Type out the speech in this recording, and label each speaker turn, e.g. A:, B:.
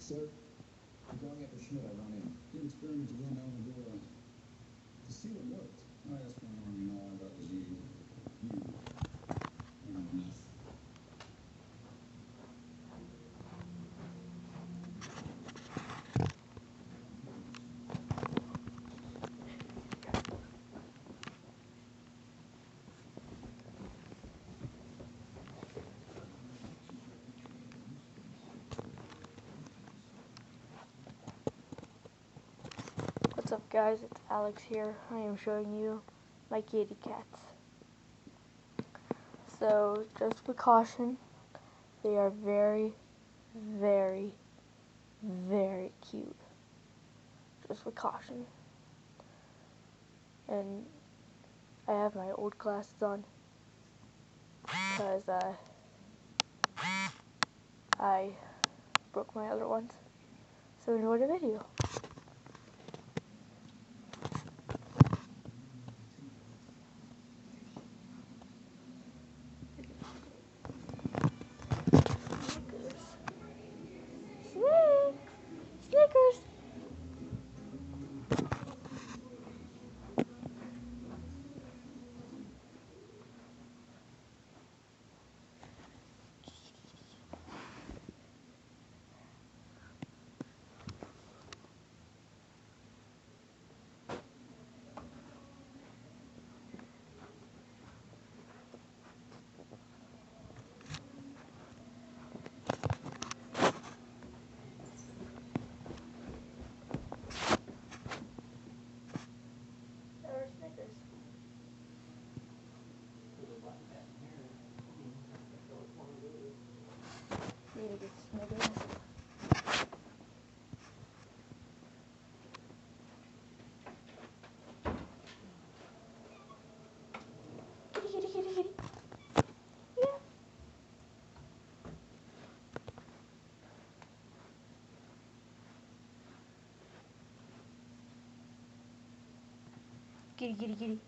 A: Sir, I'm going after Schmidt. I run in.
B: Your experiment to run down the door to see what worked. I just want to know all about was you. You. And enough.
C: What's up, guys? It's Alex here. I am showing you my kitty cats. So, just precaution, they are very, very, very cute. Just precaution. And I have my old glasses on because I broke my other ones. So enjoy the video. Snickers! Need to get Snickers. Kitty, kitty, kitty, kitty. Yeah. Kitty, kitty, kitty.